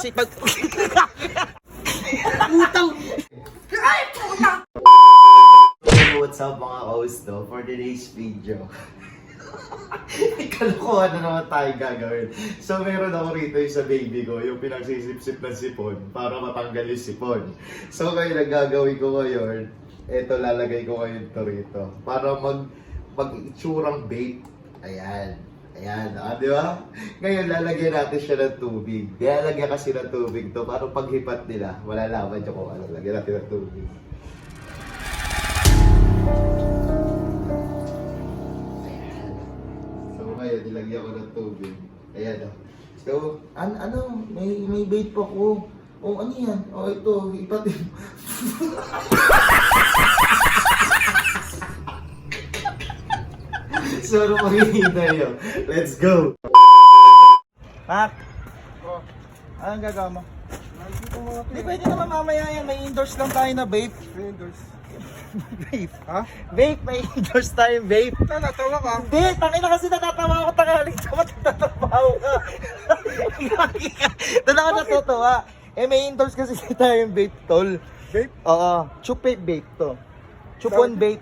Kasi pag... Utang! What's up mga kausto? For today's video, kalokohan na naman tayo gagawin. So meron ako rito yung sa baby ko, yung pinagsisip-sip ng sipon para matanggal yung sipon. So ngayon ang gagawin ko ngayon, eto lalagay ko ngayon to rito para mag-itsurang bait. Ayan. Ayan, di ba? Ngayon lalagyan natin siya ng tubig. Lalagyan kasi ng tubig to para paghipat nila, malalaman nyo kung ano. Lagyan natin ng tubig. Ngayon, nilagyan ko ng tubig. Ayan o. So, ano, may bait pa ko. O, ano yan? O, ito, ipatin. So, ano maghihintay yun? Let's go! Mac! Anong gagawa mo? Hindi, pwede naman mamaya yan. May endorse lang tayo na vape. May endorse. Vape? Ha? Vape, may endorse tayo vape. Natawa ka. Hindi, tangin na kasi natatawa ako. Tangaling sa matatatrabaho ka. Doon ako natutuwa. Eh, may endorse kasi tayong vape, tol. Vape? Oo, chup vape to. Chupon vape.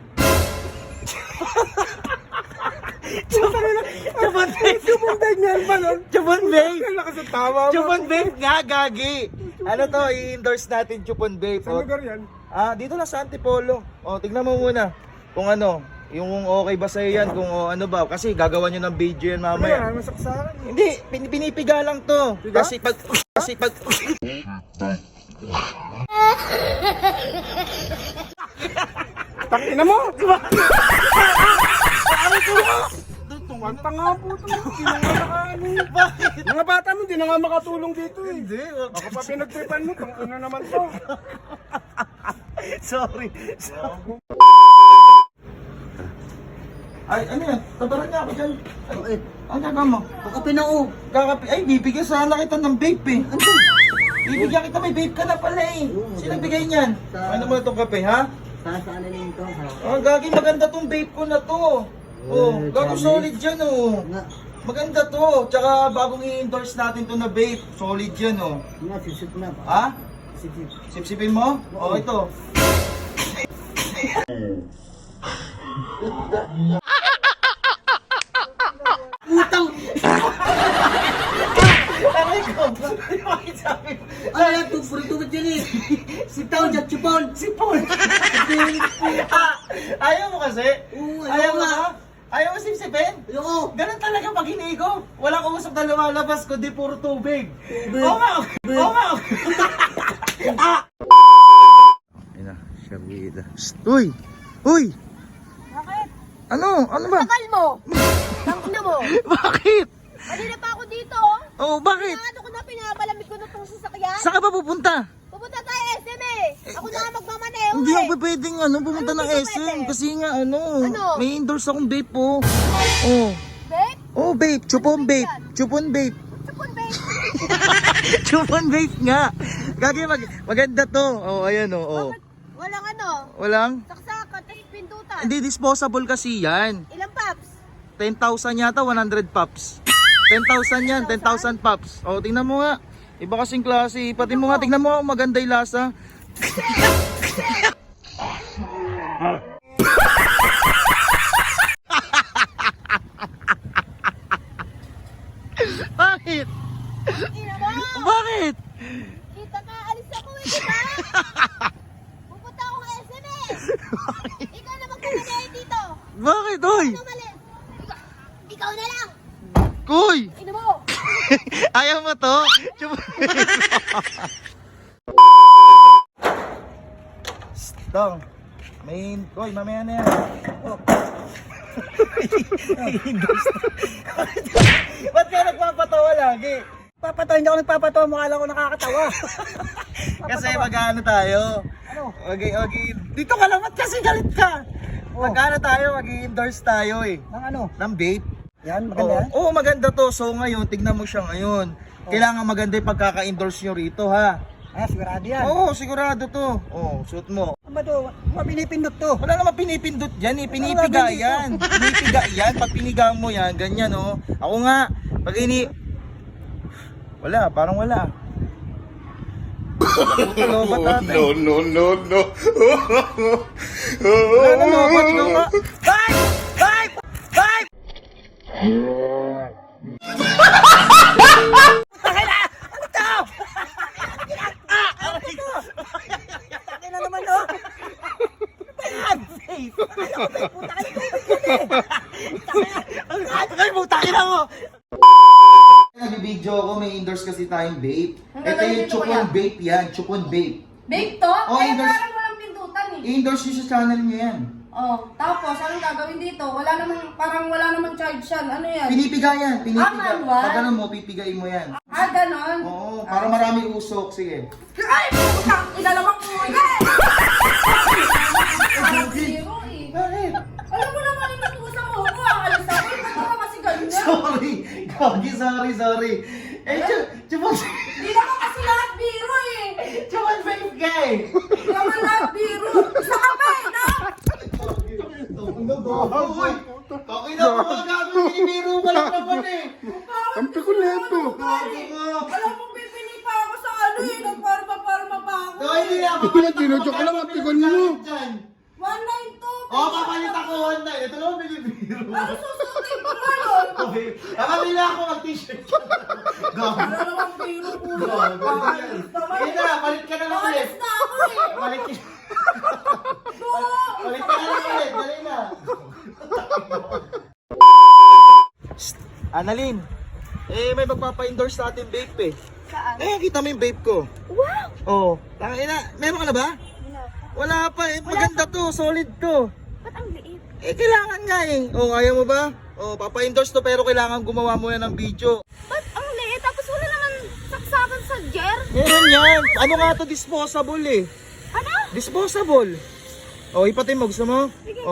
Chupon vape. Chupon vape nga ba nun? Chupon vape. Kaya lakas ang tawa mo. Chupon vape nga, gagi. Ano to, i-endorse natin Chupon vape. Saan lugar yan? Dito lang sa Antipolo. O, tignan mo muna kung ano, yung okay ba sa'yo yan, kung ano ba. Kasi gagawa nyo ng video yan mamaya. Kaya, masaksakan. Hindi, pinipiga lang to. Piga? Kasi pag... Tangina mo! Ang tanga po ito. Hindi na nga nakaano. Mga bata mo, hindi na nga makatulong dito eh. Hindi, Ako pa pinagtripan mo, tangina naman to. sorry. Ay, ano yan? Tabaran niya ako dyan. Ay, ang gagawin mo? Kakape na ako. Kakapi. Ay, bibigyan sana kita ng vape eh. Ano? Bibigyan kita, may vape ka na pala eh. Sino bigay niyan? Ano mo itong kape, ha? Saan na rin ito? Oh, gagi, maganda tong vape ko na to. Oh, gago solid yan oh. Nga, Maganda to. Tsaka bagong i-endorse natin to na vape. Solid yan oh. nga, sisip na ba? Ha? Sisip. Sipsipin mo? Oh, ito. Utang! Aray ko. Bakit sabi mo? Ano yan? Tugpuri-tugod yan eh. Sitaw, jatsipon. Sipon. Ayaw mo kasi? Oo, Ayaw ayaw mo nga. ha? Ayaw mo sipsipin? Ayoko. Ganun talaga pag hinigo. Walang usap na lumalabas kundi puro tubig. Tubig. Oo nga. Oo nga. Ayun na, Shabida. Uy! Uy! Bakit? Ano? Ano ba? Tagal mo! Tangina mo! Bakit? Kanina pa ako dito, oh! Oh, bakit? Ano ko na, pinapalamig ko na itong sasakyan? Saan ka ba pupunta? Pupunta tayo SM eh! Ako na nga magmamaneho Hindi eh! ako pwedeng pumunta Ano ng hindi ka SM pwede? kasi nga Ano? may endorse akong vape oh. Oh. Babe? Oh, vape, chupon Ano vape, yan? chupon vape. Chupon babe! Chupon vape nga. Gagi maganda to. Oh, ayan oh. Oh. Bakit? Walang ano? Walang? Saksakan, tapos pindutan. Hindi disposable kasi yan. Ilang paps? 10,000 yata, 100 pops. 10,000 yan, 10,000 pops. Oh, tingnan mo nga. Iba kasing klase. Pati mo nga, tingnan mo nga, maganda yung lasa. Bakit? Ina mo! Bakit? Kita ka, alis ako eh, diba? Pupunta ako ng SM eh! Ikaw na magmamaneho dito! Bakit, oy? Ano mali? Ikaw na lang! Kuy! Ina mo! Ayaw mo to? Stong. Koy, mamaya na yan. Oh. Ba't ka nagpapatawa lagi? Papatawa, hindi ako nagpapatawa. Mukha lang ako nakakatawa. Kasi mag-ano tayo? Ano? Dito ka lang, ba't kasi galit ka? Mag-ano tayo, mag-endorse tayo eh. Ng ano? Ng vape. Yan, maganda yan. Oo, maganda to. So ngayon, tignan mo siya ngayon. Kailangan maganda yung pagkaka-endorse nyo rito ha. Sigurado yan. Oo, sigurado to. Oo, suot mo. Ano ba to? Mapinipindot to. Wala naman pinipindot yan eh. Pinipiga yan. Pinipiga yan. Pag piniga mo yan, ganyan oh. Ako nga, pag ini... Wala, parang wala. Puta, lobat ate. no, no. Wala na lobat, ikaw nga. Bye! Bye! Bye! Ano to? Taki na naman, oh. Ayan, safe. Ay, putaki na mo. Nag-video ako, may endorse kasi tayong vape. Ito yung Chupon Vape yan, Chupon Vape. Bake to? Oh, Kaya English. parang walang pindutan eh. I-endorse nyo sa channel niya yan. Oh, tapos anong gagawin dito? Parang wala namang charge yan. Ano yan? Pinipiga yan, pinipiga. manual? Pag ano mo, pipigain mo yan. Ah, ganon? Oo, para marami usok, sige. Ay! Putang! Ilalawang mo yan! Zero eh. Bakit? Alam mo naman yung natusan mo ko. Alis ako. Ba't ka kasi ganyan? Sorry, Gagi, sorry. Eh, Chupon, Hindi naman kasi lahat biro eh. Chupon Vape guy. Hindi naman lahat biro. Isa ka pa eh, no? Uy, okay na po, gago, binibiro ka lang naman eh. Ang pikuleto. Gago ka. Alam mo, bibili pa ako sa ano eh. Nagparma pa ako. Ito, hindi na ako. Tinudyo ka lang ang pikon mo. 192. Oo, papalit ako one night. Ito naman binibiro. Ano susutin ko ngayon? Okay, nakabila ako mag-t-shirt. Gago. Ano naman biro ko? Hindi na, palit ka na lang ulit. Alis na ako eh. Palit ka na lang ulit, dali na. Annalyn, may magpapa-endorse sa ating vape eh. Saan? Kita mo yung vape ko. Wow! Oo. Tangina, meron ka na ba? Wala pa eh. Maganda to, solid to. Ba't ang liit? Kailangan nga eh. Ayaw mo ba? Papa-endorse to pero kailangan gumawa mo yan ng video. Ba't ang liit? Tapos wala naman saksakan sa jar? Meron yan. Ano nga to, disposable eh. Ano? Disposable. Ipatin mo. Gusto mo? Sige.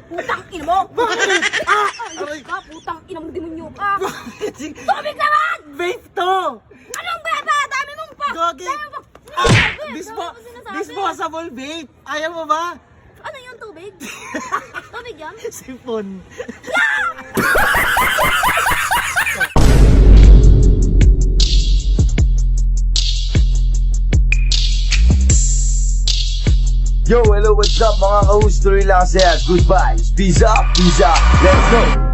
Putang ina mo! Bakit? Aray ka, putang ina mo, demonyo ka! Bakit? Tubig naman! Vape to! Anong beba? Dami mong pa! Gogi! Dami mong pa! Disposable vape! Ayaw mo ba? Ano yung tubig? Tubig yan? Sipon. Yo, hello, what's up mga ka-host? Tuloy lang saya. Goodbye. Peace up. Let's go.